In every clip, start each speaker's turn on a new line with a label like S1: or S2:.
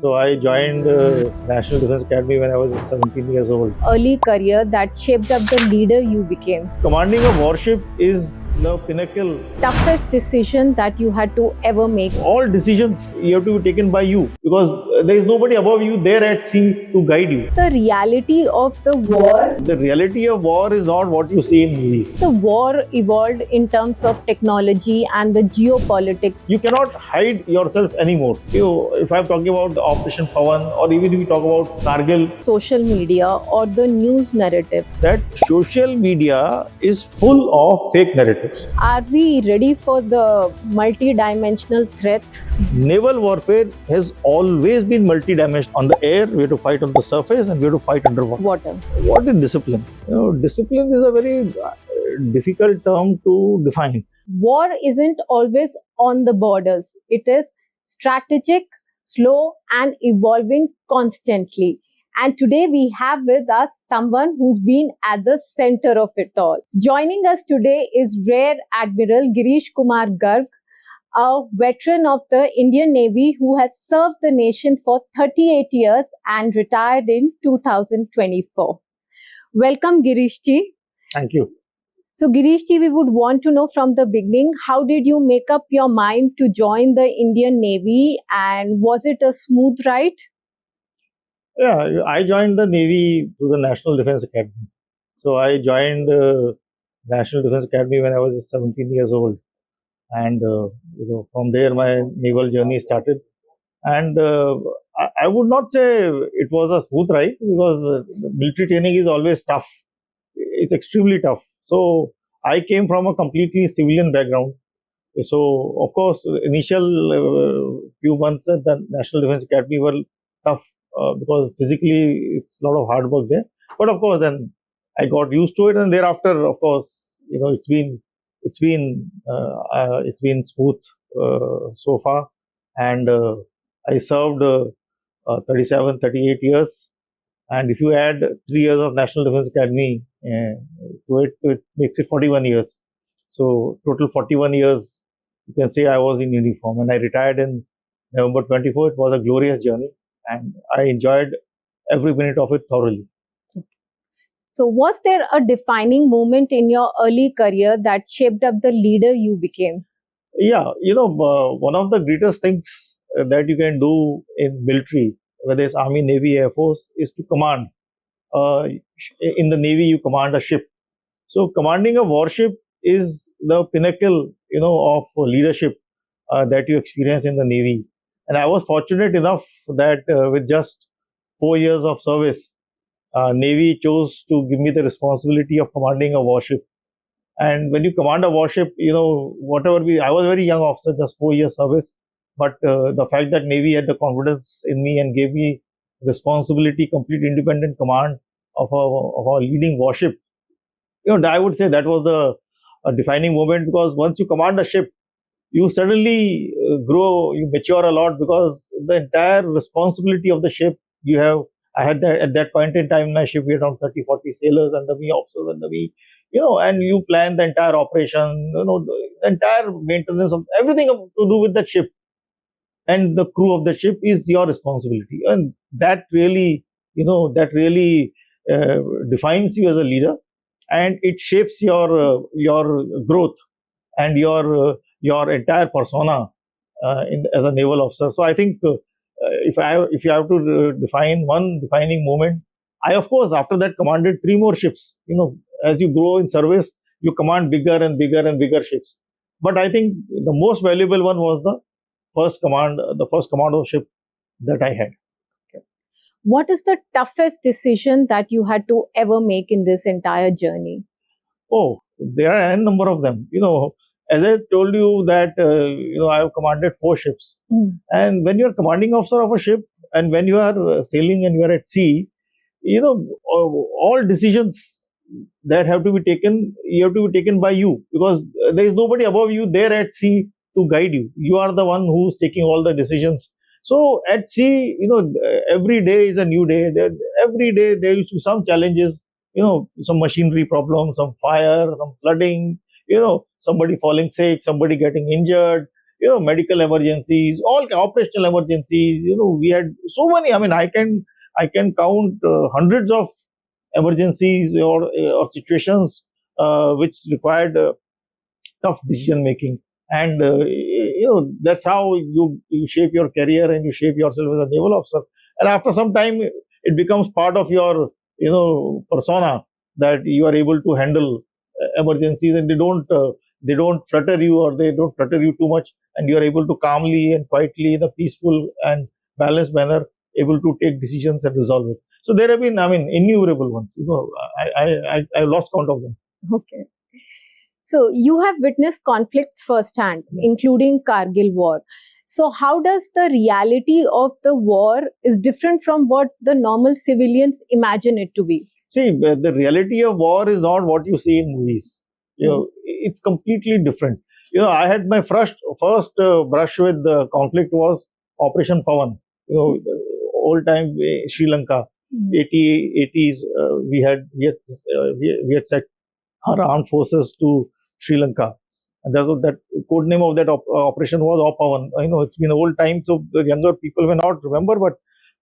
S1: So I joined National Defense Academy when I was 17 years old.
S2: Early career that shaped up the leader you became.
S1: Commanding a warship is the pinnacle.
S2: Toughest decision that you had to ever make.
S1: All decisions you have to be taken by you because there is nobody above you there at sea to guide you.
S2: The reality of the war.
S1: The reality of war is not what you see in movies.
S2: The war evolved in terms of technology and the geopolitics.
S1: You cannot hide yourself anymore. If I'm talking about Operation Pawan or even if we talk about Kargil,
S2: Social media or the news narratives.
S1: that social media is full of fake narratives.
S2: Are we ready for the multi-dimensional threats?
S1: Naval warfare has always been multi-dimensional. On the air, we have to fight on the surface and we have to fight underwater.
S2: Water.
S1: What is discipline? Discipline is a very difficult term to define.
S2: War isn't always on the borders. It is strategic, slow, and evolving constantly. And today we have with us someone who's been at the center of it all. Joining us today is Rear Admiral Girish Kumar Garg, a veteran of the Indian Navy who has served the nation for 38 years and retired in 2024. Welcome, Girish ji.
S1: Thank you.
S2: So, Girish ji, we would want to know from the beginning, how did you make up your mind to join the Indian Navy, and was it a smooth ride?
S1: Yeah, I joined the Navy through the National Defense Academy. So I joined National Defense Academy when I was 17 years old, and from there my naval journey started. And I would not say it was a smooth ride because the military training is always tough. It's extremely tough. So I came from a completely civilian background. So of course, initial few months at the National Defense Academy were tough because physically it's a lot of hard work there. But of course, then I got used to it, and thereafter, of course, it's been smooth so far, and I served 38 years, and if you add 3 years of National Defense Academy to it makes it 41 years. So total 41 years, you can say I was in uniform, and I retired in November 24. It was a glorious journey, and I enjoyed every minute of it thoroughly.
S2: So, was there a defining moment in your early career that shaped up the leader you became?
S1: Yeah, one of the greatest things that you can do in military, whether it's Army, Navy, Air Force, is to command. In the Navy, you command a ship. So commanding a warship is the pinnacle, of leadership that you experience in the Navy. And I was fortunate enough that with just 4 years of service, Navy chose to give me the responsibility of commanding a warship. And when you command a warship, I was a very young officer, just 4 years service. But the fact that Navy had the confidence in me and gave me responsibility, complete independent command of a leading warship, I would say that was a defining moment, because once you command a ship, you suddenly grow, you mature a lot, because the entire responsibility of the ship you have. I had that at that point in time in my ship, we had around 30, 40 sailors under me, officers under me, and you plan the entire operation, the entire maintenance of everything to do with that ship. And the crew of the ship is your responsibility. And that really, defines you as a leader, and it shapes your growth and your entire persona as a naval officer. So I think if you have to define one defining moment, I, of course, after that commanded 3 more ships. As you grow in service, you command bigger and bigger and bigger ships. But I think the most valuable one was the first commando ship that I had.
S2: What is the toughest decision that you had to ever make in this entire journey?
S1: Oh, there are a number of them. As I told you that I have commanded 4 ships, and when you are commanding officer of a ship, and when you are sailing and you are at sea, all decisions that have to be taken, you have to be taken by you, because there is nobody above you there at sea to guide you. You are the one who's taking all the decisions. So at sea, every day is a new day. Every day there used to be some challenges, some machinery problems, some fire, some flooding, somebody falling sick, somebody getting injured, medical emergencies, all operational emergencies. We had so many. I mean, I can count hundreds of emergencies or situations which required tough decision making. And that's how you shape your career and you shape yourself as a naval officer. And after some time, it becomes part of your persona, that you are able to handle emergencies, and they don't flutter you, or they don't flutter you too much, and you are able to calmly and quietly, in a peaceful and balanced manner, able to take decisions and resolve it. So there have been, I mean, innumerable ones. I lost count of them.
S2: Okay. So you have witnessed conflicts firsthand, including Kargil war. So how does the reality of the war is different from what the normal civilians imagine it to be?
S1: See, the reality of war is not what you see in movies. It's completely different. I had my first brush with the conflict was Operation Pawan. Old time Sri Lanka, 80s. We had set our armed forces to Sri Lanka, and that code name of that operation was Pawan. It's been a old time, so the younger people may not remember, but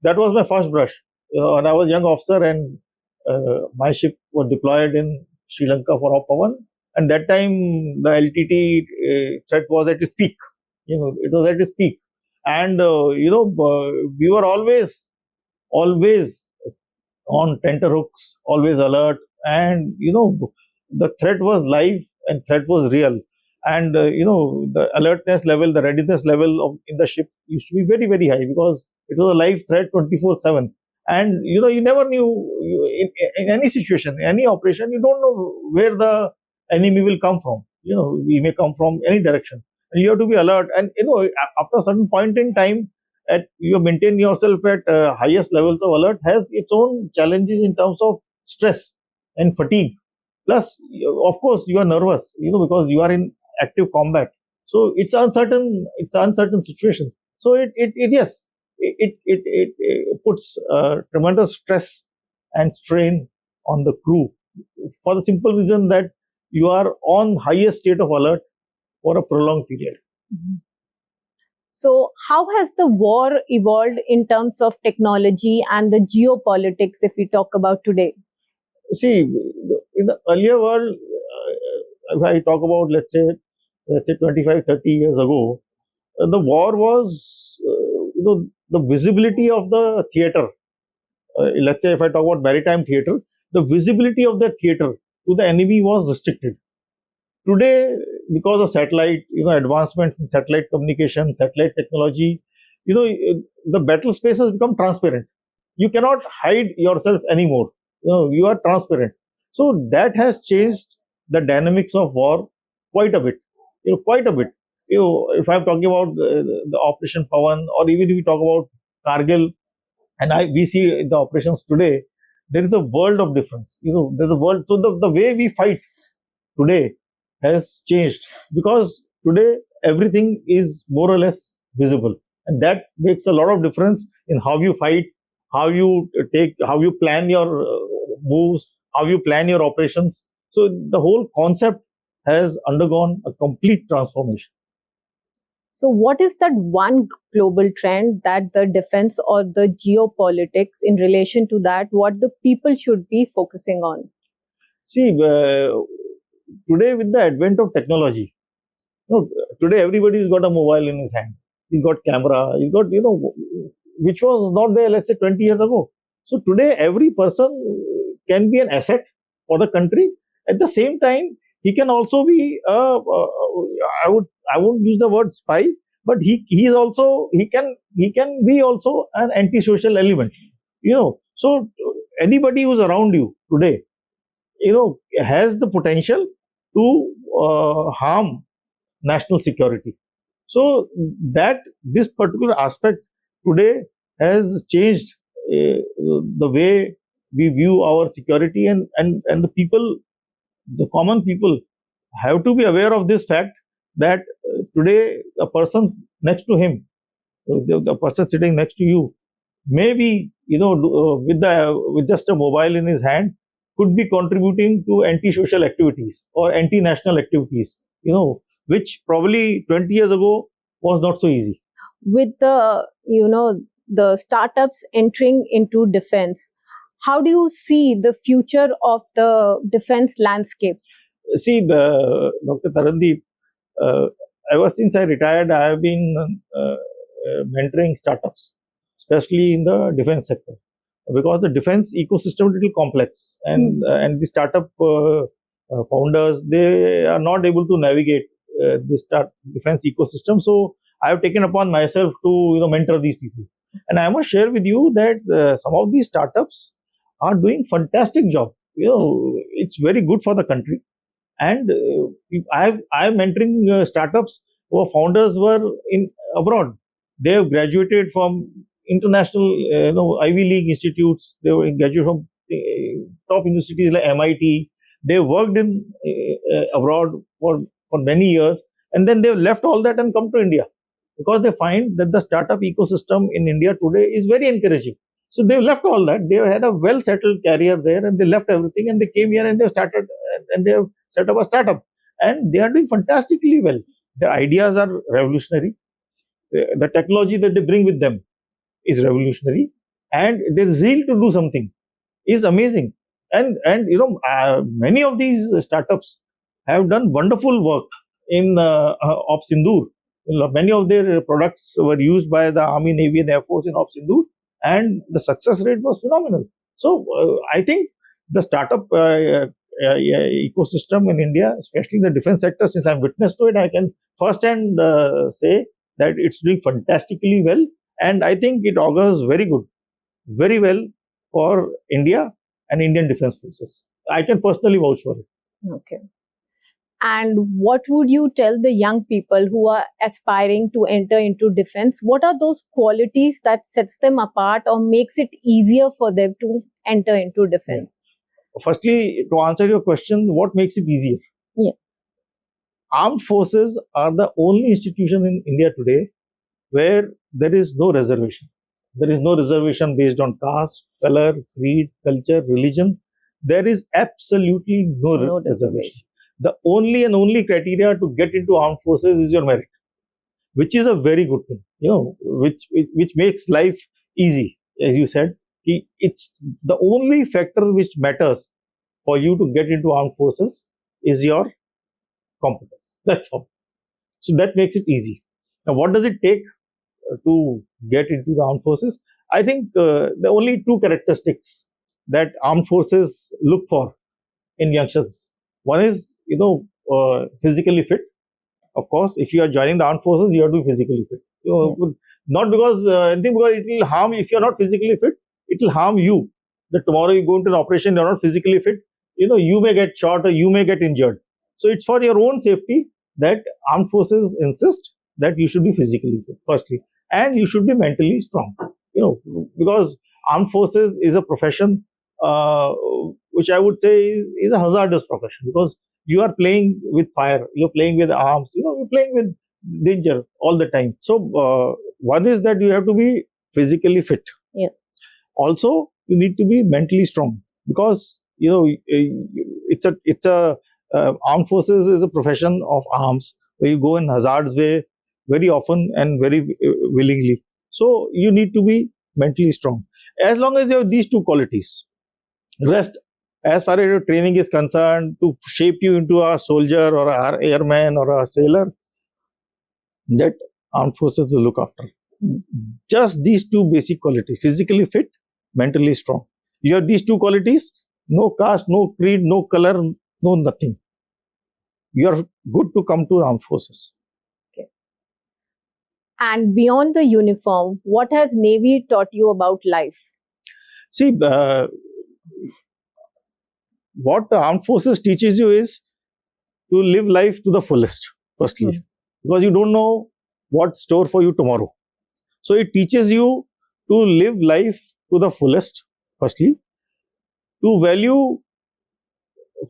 S1: that was my first brush. And I was a young officer, and my ship was deployed in Sri Lanka for Pawan. And that time, the LTT threat was at its peak. It was at its peak, and we were always on tenterhooks, always alert, and the threat was live and threat was real. And the alertness level, the readiness level in the ship used to be very, very high, because it was a live threat 24/7. And you never knew, in any situation, any operation, you don't know where the enemy will come from. He may come from any direction, and you have to be alert. And after a certain point in time, you maintain yourself at highest levels of alert, has its own challenges in terms of stress and fatigue. Plus, of course, you are nervous, because you are in active combat. So it's uncertain. It's an uncertain situation. So it yes, it puts tremendous stress and strain on the crew, for the simple reason that you are on highest state of alert for a prolonged period.
S2: Mhm. So, how has the war evolved in terms of technology and the geopolitics, if we talk about today?
S1: See, in the earlier world, if I talk about, let's say 25, 30 years ago, the war was, the visibility of the theater. Let's say if I talk about maritime theater, the visibility of the theater to the enemy was restricted. Today, because of satellite, advancements in satellite communication, satellite technology, the battle space has become transparent. You cannot hide yourself anymore. You are transparent. So that has changed the dynamics of war quite a bit. Quite a bit. If I'm talking about the Operation Pawan, or even if we talk about Kargil, and we see the operations today, there is a world of difference. There's a world. So the way we fight today has changed, because today everything is more or less visible, and that makes a lot of difference in how you fight, how you plan your moves, how you plan your operations. So the whole concept has undergone a complete transformation.
S2: So, what is that one global trend that the defense or the geopolitics in relation to that, what the people should be focusing on?
S1: See, today with the advent of technology, today everybody's got a mobile in his hand. He's got camera. He's got, which was not there, let's say, 20 years ago. So today every person can be an asset for the country. At the same time, he can also be, I won't use the word spy, but he is also, he can be also an antisocial element. So anybody who's around you today, has the potential to harm national security. So that this particular aspect today has changed the way we view our security, and the people, the common people, have to be aware of this fact, that today a person next to him, the person sitting next to you, maybe with just a mobile in his hand, could be contributing to anti-social activities or anti-national activities, which probably 20 years ago was not so easy.
S2: With the startups entering into defense, how do you see the future of the defense landscape?
S1: See, Dr. Tarandeep, uh, ever since I retired, I have been mentoring startups, especially in the defense sector, because the defense ecosystem is a little complex, and the startup founders, they are not able to navigate this defense ecosystem. So I have taken upon myself to mentor these people, and I must share with you that some of these startups are doing fantastic job. It's very good for the country, and I'm mentoring startups whose founders were in abroad. They have graduated from international Ivy League institutes. They were graduated from top universities like MIT. They worked in abroad for many years, and then they've left all that and come to India because they find that the startup ecosystem in India today is very encouraging. So they've left all that. They had a well settled career there, and they left everything and they came here and they started and they have set up a startup, and they are doing fantastically well. Their ideas are revolutionary. The technology that they bring with them is revolutionary, and their zeal to do something is amazing. And many of these startups have done wonderful work in Op Sindoor. Many of their products were used by the Army, Navy, and Air Force in Op Sindoor, and the success rate was phenomenal. So I think the startup ecosystem in India, especially in the defense sector, since I'm witness to it, I can firsthand say that it's doing fantastically well, and I think it augurs very well for India and Indian defense forces. I can personally vouch for it.
S2: Okay. And what would you tell the young people who are aspiring to enter into defense? What are those qualities that sets them apart or makes it easier for them to enter into defense?
S1: Yeah. Firstly, to answer your question, what makes it easier?
S2: Yeah.
S1: Armed forces are the only institution in India today where there is no reservation. There is no reservation based on caste, color, creed, culture, religion. There is absolutely no reservation. The only and only criteria to get into armed forces is your merit, which is a very good thing, which makes life easy. As you said, it's the only factor which matters for you to get into armed forces is your competence. That's all. So that makes it easy. Now, what does it take to get into the armed forces? I think the only two characteristics that armed forces look for in youngsters. One is, physically fit. Of course, if you are joining the armed forces, you have to be physically fit. Not because anything, because it will harm. If you are not physically fit, it will harm you. That tomorrow you go into an operation, you are not physically fit. You may get shot or you may get injured. So it's for your own safety that armed forces insist that you should be physically fit, firstly, and you should be mentally strong. Because armed forces is a profession which I would say is a hazardous profession, because you are playing with fire, you're playing with arms, you're playing with danger all the time. So one is that you have to be physically fit.
S2: Yeah.
S1: Also, you need to be mentally strong, because it's a armed forces is a profession of arms where you go in hazards way very often and very willingly. So you need to be mentally strong. As long as you have these two qualities, rest, as far as your training is concerned, to shape you into a soldier or a airman or a sailor, that armed forces will look after. Just these two basic qualities: physically fit, mentally strong. You have these two qualities, no caste, no creed, no color, no nothing. You are good to come to armed forces.
S2: Okay. And beyond the uniform, what has Navy taught you about life?
S1: See, what the armed forces teaches you is to live life to the fullest, firstly, because you don't know what's store for you tomorrow. So it teaches you to live life to the fullest, firstly, to value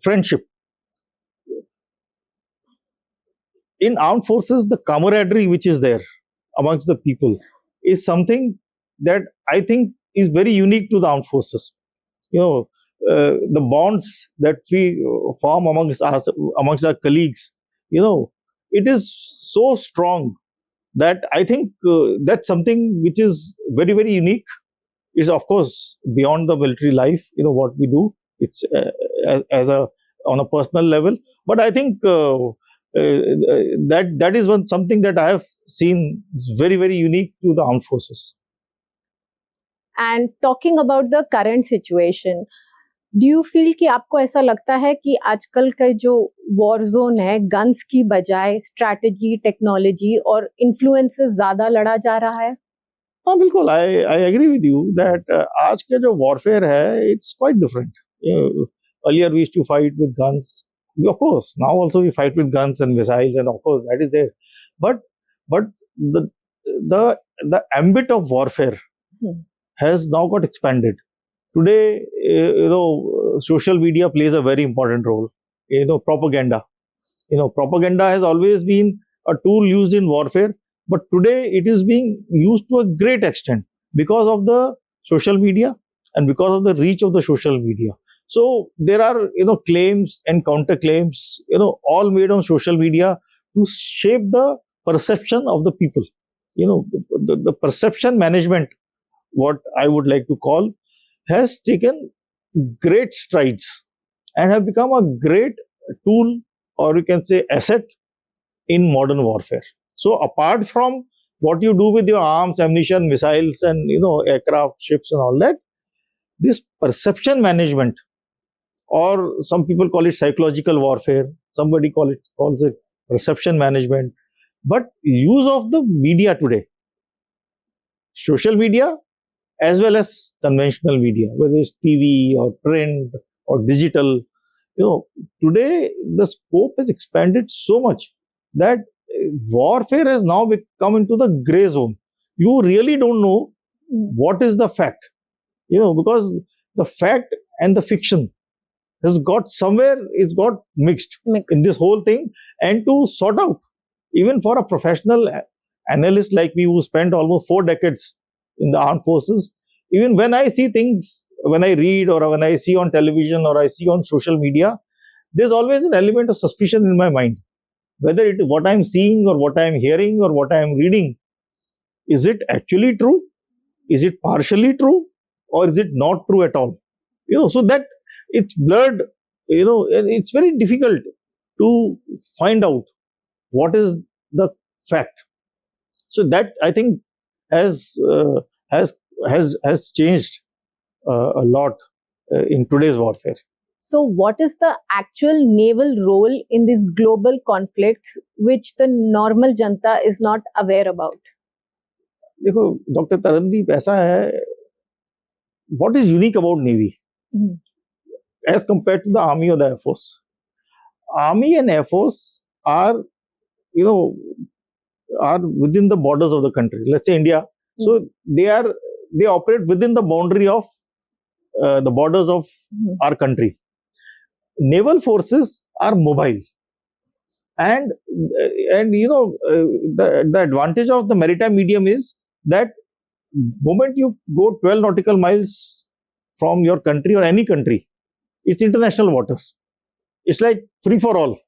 S1: friendship. In armed forces, the camaraderie which is there amongst the people is something that I think is very unique to the armed forces. The bonds that we form amongst our colleagues, it is so strong that I think that's something which is very, very unique. Is of course beyond the military life, what we do. It's as a on a personal level, but I think that is one something that I have seen is very, very unique to the armed forces.
S2: And talking about the current situation, do you feel कि आपको ऐसा लगता है कि आजकल का जो war zone है, गन्स की बजाय स्ट्रैटेजी, टेक्नोलॉजी और इन्फ्लुएंस से ज्यादा लड़ा जा रहा है?
S1: हाँ, बिल्कुल, I agree with you that आज का जो वॉरफेयर है, it's quite different. Earlier we used to fight with guns. Of course, now also we fight with guns and missiles, and of course that is there. But the the the ambit of warfare has now got expanded. Today, social media plays a very important role. Propaganda. Propaganda has always been a tool used in warfare, but today it is being used to a great extent because of the social media and because of the reach of the social media. So there are claims and counterclaims, all made on social media to shape the perception of the people. The perception management, what I would like to call, has taken great strides and have become a great tool, or you can say asset, in modern warfare. So apart from what you do with your arms, ammunition, missiles, and aircraft, ships, and all that, this perception management, or some people call it psychological warfare, somebody calls it perception management. But use of the media today, social media as well as conventional media, whether it's TV or print or digital, today the scope has expanded so much that warfare has now come into the gray zone. You really don't know what is the fact, because the fact and the fiction has got somewhere, is got mixed in this whole thing. And to sort out, even for a professional analyst like me who spent almost 4 decades in the armed forces, even when I see things, when I read or when I see on television or I see on social media, there's always an element of suspicion in my mind. Whether it is what I'm seeing or what I'm hearing or what I'm reading, is it actually true? Is it partially true? Or is it not true at all? So that it's blurred, and it's very difficult to find out what is the fact. So that I think has has has changed a lot in today's warfare.
S2: So, what is the actual naval role in these global conflicts which the normal janta is not aware about?
S1: देखो doctor Tarandeep, ऐसा है, what is unique about Navy as compared to the Army or the Air Force? Army and Air Force are, are within the borders of the country. Let's say India. So they operate within the boundary of the borders of our country. Naval forces are mobile, and the advantage of the maritime medium is that moment you go 12 nautical miles from your country or any country, it's international waters. It's like free for all.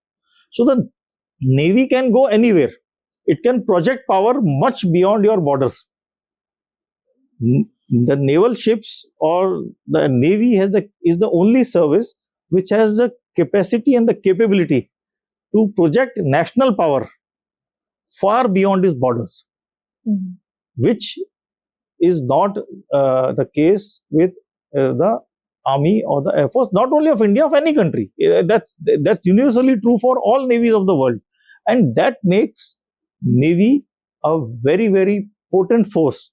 S1: So the Navy can go anywhere. It can project power much beyond your borders. The naval ships or the Navy is the only service which has the capacity and the capability to project national power far beyond its borders, which is not the case with the Army or the Air Force, not only of India, of any country. That's universally true for all navies of the world, and that makes Navy a very, very potent force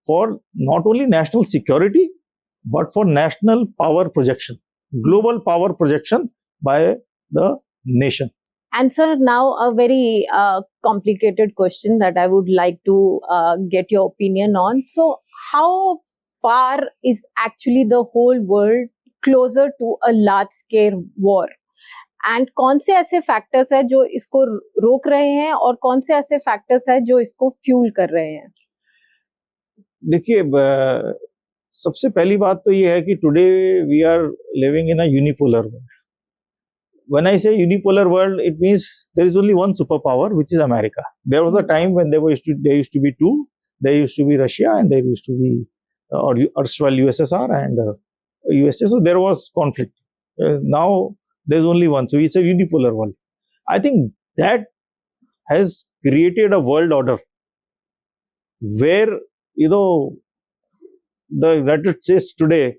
S1: for not only national security but for national power projection, global power projection by the nation.
S2: And sir, now a very complicated question that I would like to get your opinion on. So, how far is actually the whole world closer to a large scale war? And कौन से ऐसे factors है जो इसको रोक रहे हैं और कौन से ऐसे फैक्टर्स है जो इसको फ्यूल कर रहे हैं?
S1: देखिए, सबसे पहली बात तो ये है कि today we are living in a unipolar world. when I say unipolar world, it means there is only one superpower, which is America. There was a time when there used to be two. There used to be Russia, and there used to be or erstwhile USSR and USA. So there was conflict. Now there's only one. So it's a unipolar world. I think that has created a world order where, you know, the United States today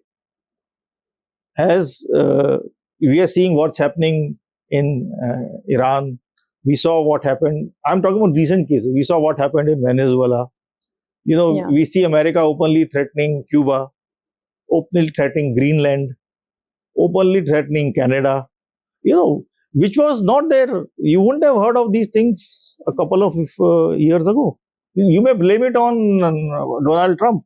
S1: has, we are seeing what's happening in Iran. We saw what happened. I'm talking about recent cases. We saw what happened in Venezuela.
S2: Yeah.
S1: We see America openly threatening Cuba, openly threatening Greenland, openly threatening Canada, which was not there. You wouldn't have heard of these things a couple of years ago. You may blame it on Donald Trump,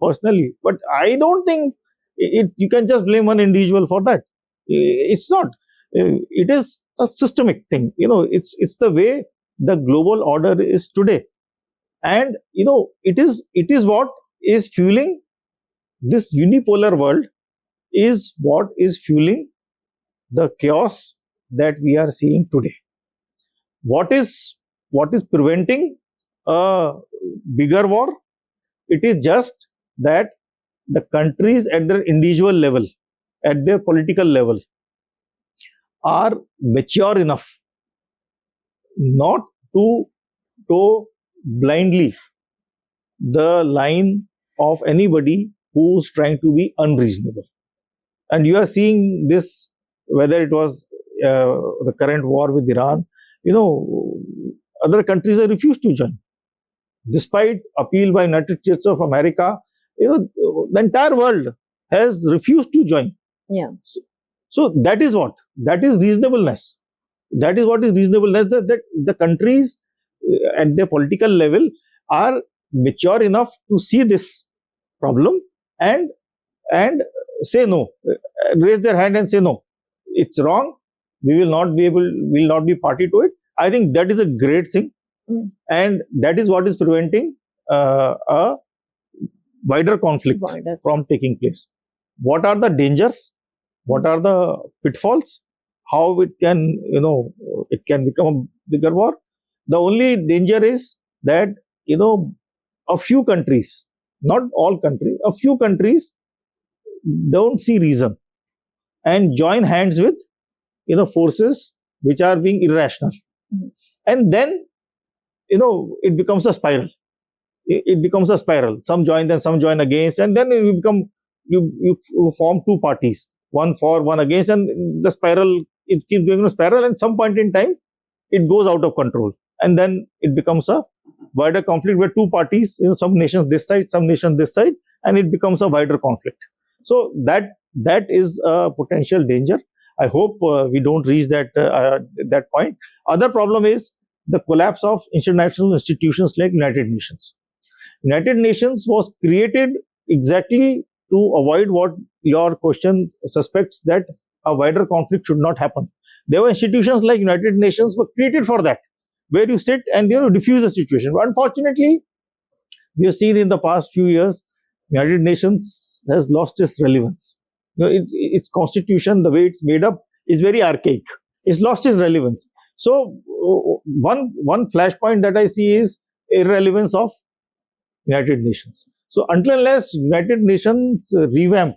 S1: personally, but I don't think you can just blame one individual for that. It's not. It is a systemic thing. It's the way the global order is today, and it is what is fueling this unipolar world. Is what is fueling the chaos that we are seeing today. What is preventing a bigger war? It is just that the countries at their individual level, at their political level, are mature enough not to toe blindly the line of anybody who's trying to be unreasonable. And you are seeing this, whether it was the current war with Iran, other countries have refused to join. Despite appeal by United States of America, the entire world has refused to join.
S2: Yeah.
S1: So that is what? That is reasonableness. That is what is reasonableness, that the countries at their political level are mature enough to see this problem and say no, raise their hand and say no, it's wrong. We will not be party to it. I think that is a great thing, and that is what is preventing a wider conflict from taking place. What are the dangers? What are the pitfalls? How it can become a bigger war? The only danger is that a few countries, not all countries, a few countries don't see reason and join hands with forces which are being irrational, and then it becomes a spiral. It becomes a spiral. Some join, then some join against, and then you form two parties, one for, one against, and the spiral, it keeps going in a spiral, and some point in time it goes out of control, and then it becomes a wider conflict where two parties, some nations this side, some nations this side, and it becomes a wider conflict. So that is a potential danger. I hope we don't reach that point. Other problem is the collapse of international institutions like United Nations. United Nations was created exactly to avoid what your question suspects, that a wider conflict should not happen. There were institutions like United Nations were created for that, where you sit and diffuse the situation. But unfortunately, we have seen in the past few years, United Nations has lost its relevance. Its constitution, the way it's made up, is very archaic. It's lost its relevance. So one flashpoint that I see is irrelevance of United Nations. So until unless United Nations revamp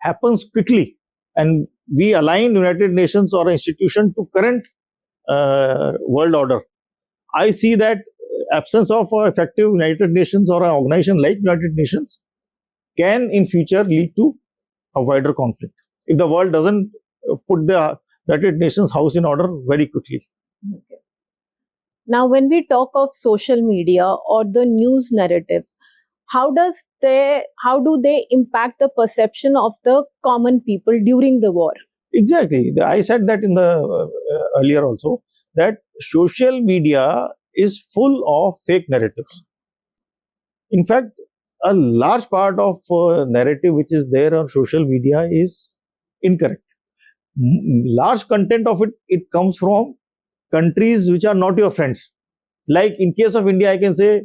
S1: happens quickly, and we align United Nations or an institution to current world order, I see that absence of effective United Nations or an organization like United Nations can in future lead to a wider conflict if the world doesn't put the United Nations house in order very quickly.
S2: Okay. Now, when we talk of social media or the news narratives, how do they impact the perception of the common people during the war?
S1: Exactly. I said that in the earlier also, that social media is full of fake narratives. In fact, a large part of narrative which is there on social media is incorrect. Large content of it comes from countries which are not your friends. Like in case of India, I can say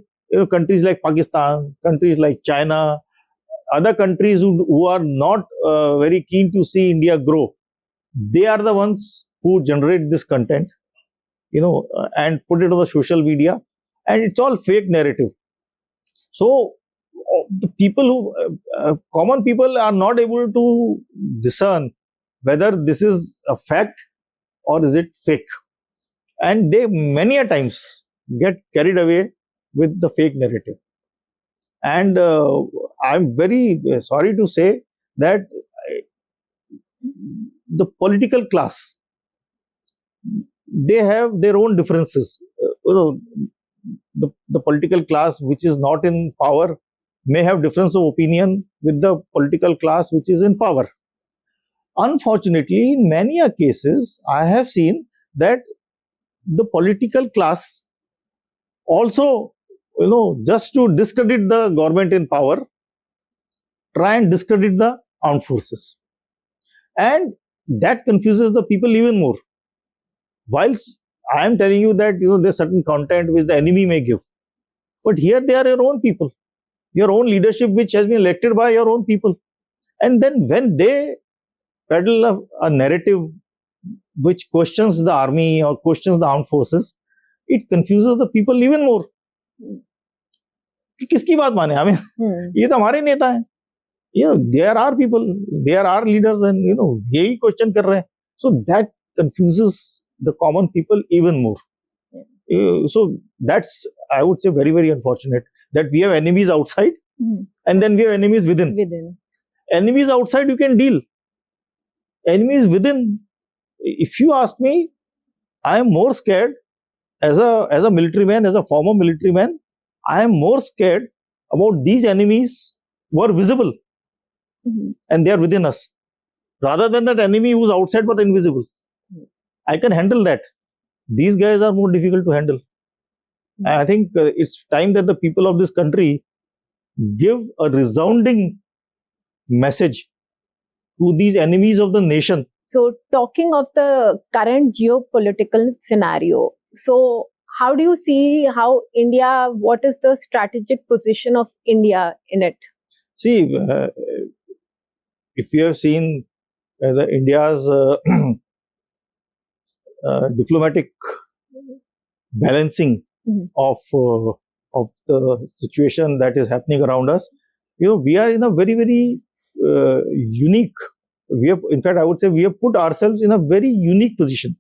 S1: countries like Pakistan, countries like China, other countries who are not very keen to see India grow. They are the ones who generate this content, and put it on the social media, and it's all fake narrative. So the people who common people are not able to discern whether this is a fact or is it fake, and they many a times get carried away with the fake narrative. And I'm very sorry to say that the political class, they have their own differences. The political class which is not in power may have difference of opinion with the political class which is in power. Unfortunately, in many cases, I have seen that the political class also, just to discredit the government in power, try and discredit the armed forces. And that confuses the people even more. Whilst I am telling you that there's certain content which the enemy may give, but here they are your own people, your own leadership which has been elected by your own people. And then when they peddle a narrative which questions the army or questions the armed forces, it confuses the people even more. कि किसकी बात माने हमें? ये तो हमारे नेता हैं. There are people, there are leaders, and यही question कर रहे हैं. So that confuses the common people even more. So that's, I would say, very, very unfortunate that we have enemies outside and then we have enemies within. Enemies outside you can deal. Enemies within, if you ask me, I am more scared as a military man, as a former military man, I am more scared about these enemies who are visible and they are within us, rather than that enemy who is outside but invisible. I can handle that. These guys are more difficult to handle. And I think it's time that the people of this country give a resounding message to these enemies of the nation.
S2: So, talking of the current geopolitical scenario, so how do you see how India, what is the strategic position of India in it?
S1: See, if you have seen India's diplomatic balancing of the situation that is happening around us, we are in a very, very unique. In fact, I would say we have put ourselves in a very unique position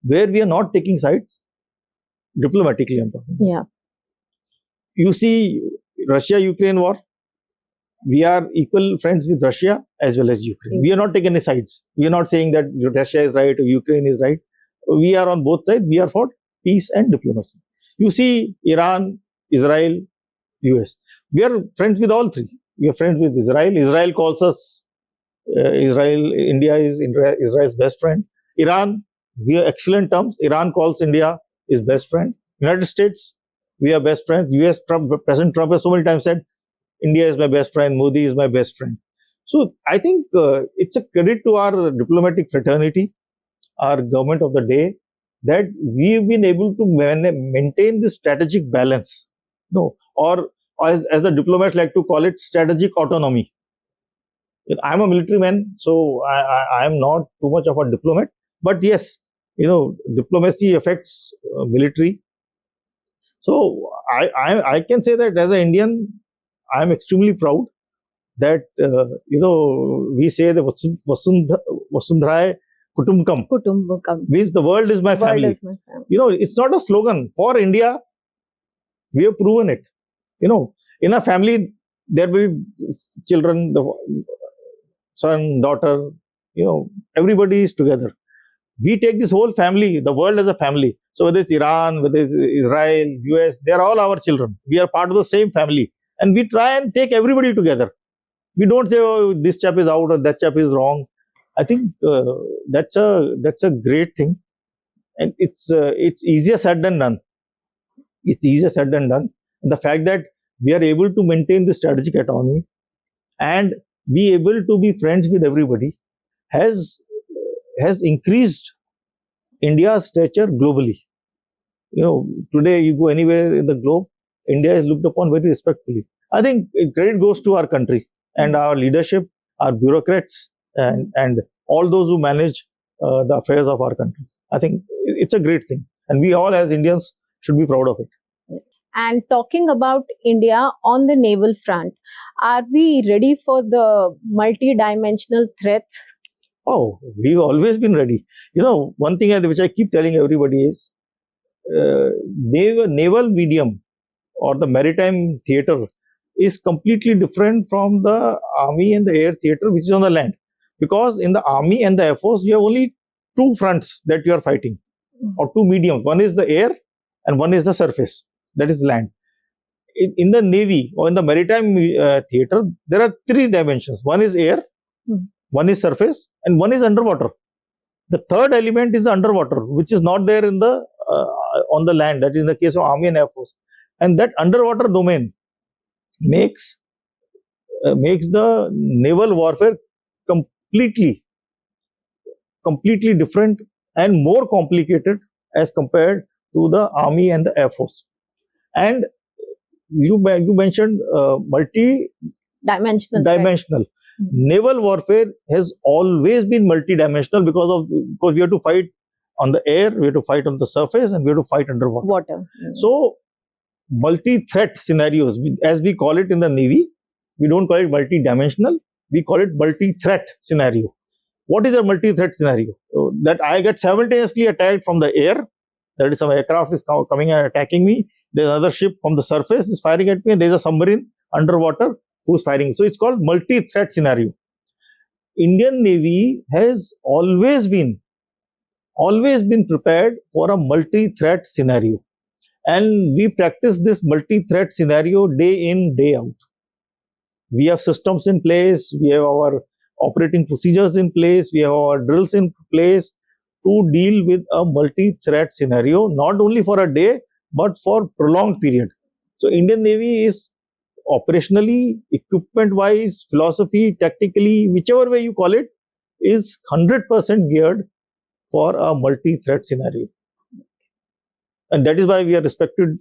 S1: where we are not taking sides diplomatically. I'm talking.
S2: Yeah.
S1: You see, Russia-Ukraine war. We are equal friends with Russia as well as Ukraine. We are not taking any sides. We are not saying that Russia is right or Ukraine is right. We are on both sides. We are for peace and diplomacy. You see, Iran, Israel, US. We are friends with all three. We are friends with Israel. Israel calls us, India is Israel's best friend. Iran, we are excellent terms. Iran calls India his best friend. United States, we are best friends. US, President Trump has so many times said, India is my best friend, Modi is my best friend. So I think it's a credit to our diplomatic fraternity, our government of the day, that we've been able to maintain this strategic balance, or as the diplomats like to call it, strategic autonomy. I'm a military man, so I am not too much of a diplomat, but yes, diplomacy affects military. So I can say that as an Indian, I am extremely proud that we say the Vasundhara Kutumbakam means the world is my family. It's not a slogan. For India, we have proven it. In a family, there will be children, the son, daughter, everybody is together. We take this whole family, the world as a family. So whether it's Iran, whether it's Israel, US, they are all our children. We are part of the same family. And we try and take everybody together. We don't say, oh, this chap is out or that chap is wrong. I think that's a great thing, and it's easier said than done. It's easier said than done. The fact that we are able to maintain the strategic autonomy and be able to be friends with everybody has increased India's stature globally. Today you go anywhere in the globe, India is looked upon very respectfully. I think credit goes to our country and our leadership, our bureaucrats, and all those who manage the affairs of our country. I think it's a great thing, and we all as Indians should be proud of it.
S2: And talking about India on the naval front, are we ready for the multi-dimensional threats?
S1: Oh, we've always been ready. One thing which I keep telling everybody is naval medium or the maritime theater is completely different from the army and the air theater, which is on the land. Because in the army and the air force, you have only two fronts that you are fighting, or two mediums. One is the air, and one is the surface, that is land. In the navy or in the maritime theater, there are three dimensions. One is air, one is surface, and one is underwater. The third element is underwater, which is not there in the on the land. That is in the case of army and air force. And that underwater domain makes the naval warfare completely different and more complicated as compared to the army and the air force. And you mentioned multi-dimensional. Naval warfare has always been multi-dimensional because we have to fight on the air, we have to fight on the surface, and we have to fight underwater. So multi-threat scenarios, as we call it in the Navy, we don't call it multi-dimensional, we call it multi-threat scenario. What is a multi-threat scenario? That I get simultaneously attacked from the air, that is, some aircraft is coming and attacking me, there's another ship from the surface is firing at me, and there's a submarine underwater who's firing. So it's called multi-threat scenario. Indian Navy has always been prepared for a multi-threat scenario. And we practice this multi-threat scenario day in, day out. We have systems in place, we have our operating procedures in place, we have our drills in place to deal with a multi-threat scenario, not only for a day, but for prolonged period. So Indian Navy is operationally, equipment-wise, philosophy, tactically, whichever way you call it, is 100% geared for a multi-threat scenario. And that is why we are respected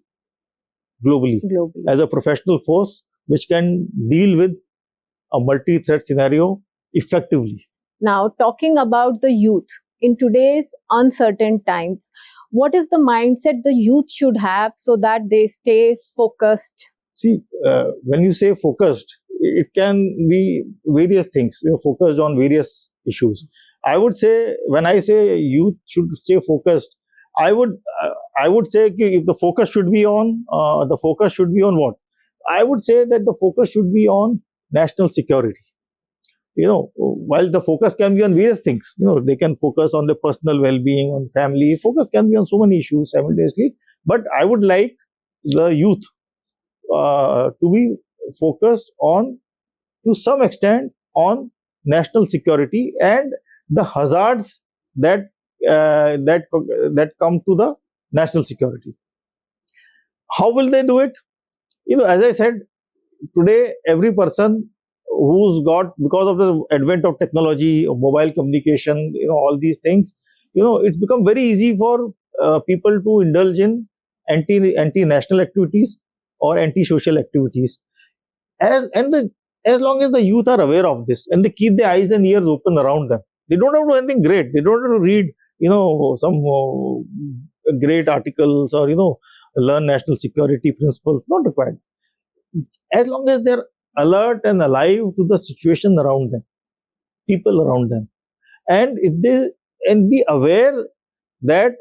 S1: globally as a professional force which can deal with a multi-threat scenario effectively.
S2: Now, talking about the youth, in today's uncertain times, what is the mindset the youth should have so that they stay focused?
S1: See, when you say focused, it can be various things, focused on various issues. I would say, when I say youth should stay focused, I would say if the focus should be on what? I would say that the focus should be on national security. While the focus can be on various things, they can focus on their personal well-being, on family. Focus can be on so many issues simultaneously. But I would like the youth to be focused on, to some extent, on national security and the hazards that come to the national security. How will they do it? As I said, today every person who's got, because of the advent of technology, of mobile communication, all these things, it's become very easy for people to indulge in anti-national activities or anti-social activities. As long as the youth are aware of this and they keep their eyes and ears open around them, they don't have to do anything great. They don't have to read, some great articles or, learn national security principles. Not required. As long as they're alert and alive to the situation around them, people around them, and be aware that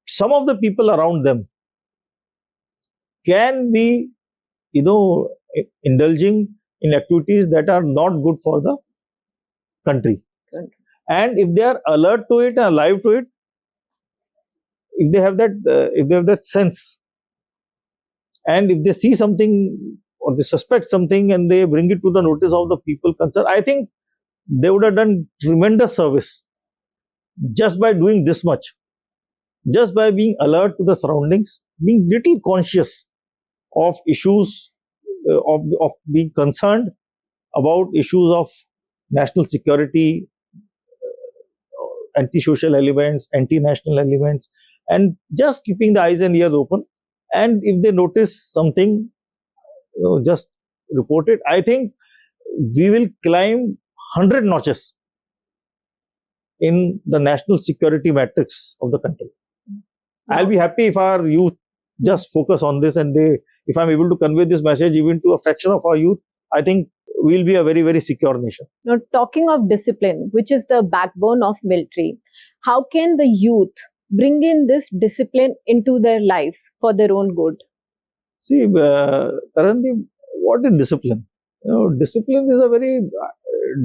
S1: some of the people around them can be, indulging in activities that are not good for the country. And if they are alert to it and alive to it, if they have that sense, and if they see something or they suspect something and they bring it to the notice of the people concerned, I think they would have done tremendous service just by doing this much, just by being alert to the surroundings, being little conscious of issues, of being concerned about issues of national security, anti-social elements, anti-national elements, and just keeping the eyes and ears open. And if they notice something, just report it. I think we will climb 100 notches in the national security matrix of the country. I'll be happy if our youth just focus on this, and if I'm able to convey this message even to a fraction of our youth, I think we'll be a very, very secure nation.
S2: Now, talking of discipline, which is the backbone of military, how can the youth bring in this discipline into their lives for their own good?
S1: See, Tarandeep, what is discipline? Discipline is a very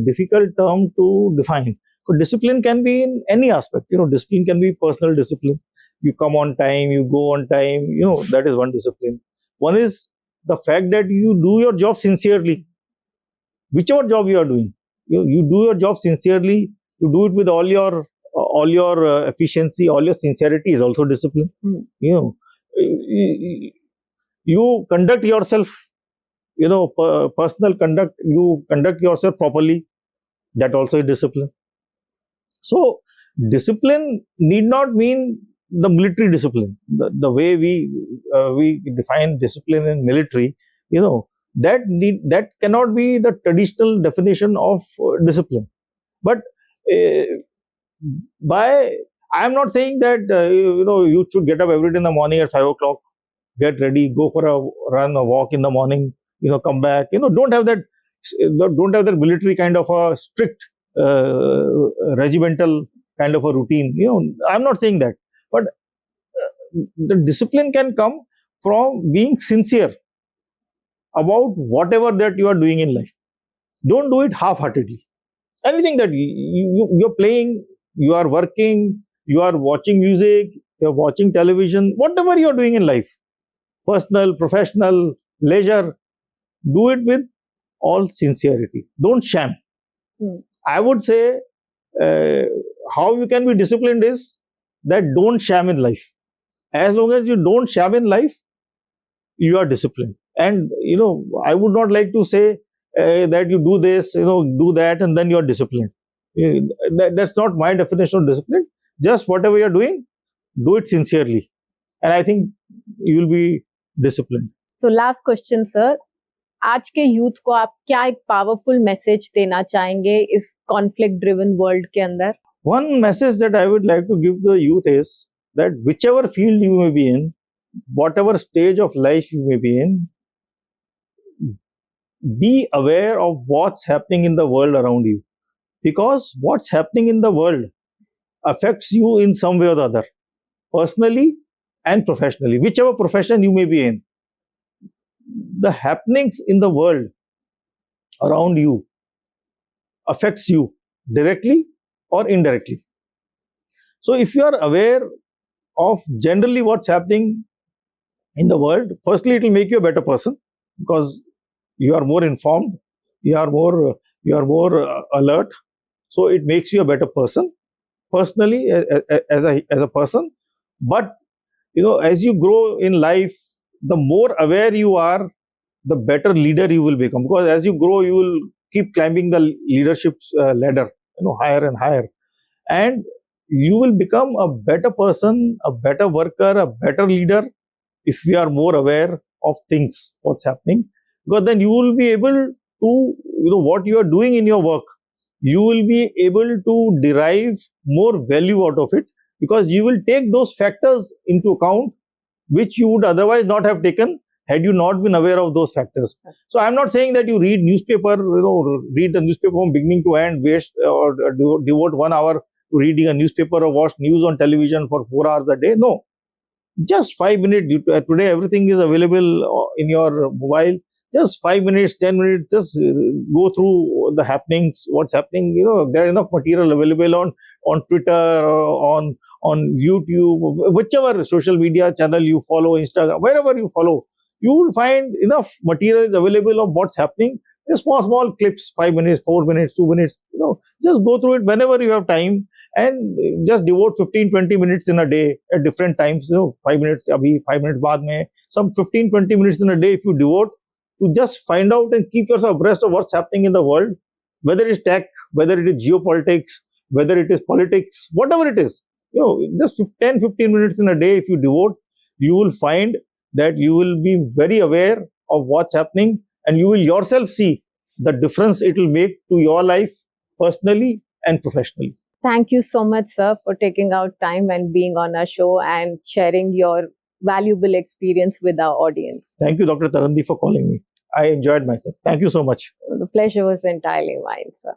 S1: difficult term to define. So discipline can be in any aspect. Discipline can be personal discipline. You come on time, you go on time. That is one discipline. One is the fact that you do your job sincerely. Whichever job you are doing, you do your job sincerely. You do it with all your efficiency, all your sincerity is also discipline. You conduct yourself. Personal conduct. You conduct yourself properly. That also is discipline. So discipline need not mean the military discipline. The way we define discipline in military, that cannot be the traditional definition of discipline. But I am not saying that you should get up every day in the morning at 5 o'clock, get ready, go for a run, a walk in the morning, come back. Don't have that military kind of a strict regimental kind of a routine. I'm not saying that, but the discipline can come from being sincere about whatever that you are doing in life. Don't do it half-heartedly. Anything that you're playing, you are working, you are watching music, you're watching television, whatever you're doing in life, personal, professional, leisure, do it with all sincerity. Don't sham. I would say how you can be disciplined is that don't sham in life. As long as you don't sham in life, you are disciplined. And I would not like to say that you do this, do that, and then you are disciplined. That's not my definition of discipline. Just whatever you are doing, do it sincerely, and I think you will be disciplined.
S2: So last question, sir. आज के youth को आप क्या एक powerful message देना चाहेंगे इस conflict driven world के अंदर?
S1: One message that I would like to give the youth is that whichever field you may be in, whatever stage of life you may be in, be aware of what's happening in the world around you, because what's happening in the world affects you in some way or the other, personally and professionally, whichever profession you may be in. The happenings in the world around you affects you directly or indirectly. So if you are aware of generally what's happening in the world, firstly it will make you a better person, because you are more informed, you are more alert. So it makes you a better person personally as a person. But as you grow in life, the more aware you are, the better leader you will become, because as you grow, you will keep climbing the leadership ladder, higher and higher, and you will become a better person, a better worker, a better leader if you are more aware of things, what's happening, because then you will be able to, what you are doing in your work, you will be able to derive more value out of it, because you will take those factors into account which you would otherwise not have taken had you not been aware of those factors. So I'm not saying that you read newspaper, read the newspaper from beginning to end, waste or devote 1 hour to reading a newspaper or watch news on television for 4 hours a day. No, just 5 minutes. Today everything is available in your mobile. Just 5 minutes, 10 minutes, just go through the happenings, what's happening. There are enough material available on Twitter, or on YouTube, whichever social media channel you follow, Instagram, wherever you follow, you will find enough material available of what's happening. Small clips, 5 minutes, 4 minutes, 2 minutes, just go through it whenever you have time, and just devote 15-20 minutes in a day at different times. 5 minutes abhi, 5 minutes baad mein, some 15-20 minutes in a day if you devote to just find out and keep yourself abreast of what's happening in the world, whether it is tech, whether it is geopolitics, whether it is politics, whatever it is. Just 10-15 minutes in a day if you devote, you will find that you will be very aware of what's happening, and you will yourself see the difference it will make to your life personally and professionally.
S2: Thank you so much, sir, for taking out time and being on our show and sharing your valuable experience with our audience.
S1: Thank you, Dr. Tarandi, for calling me. I enjoyed myself. Thank you so much.
S2: The pleasure was entirely mine, sir.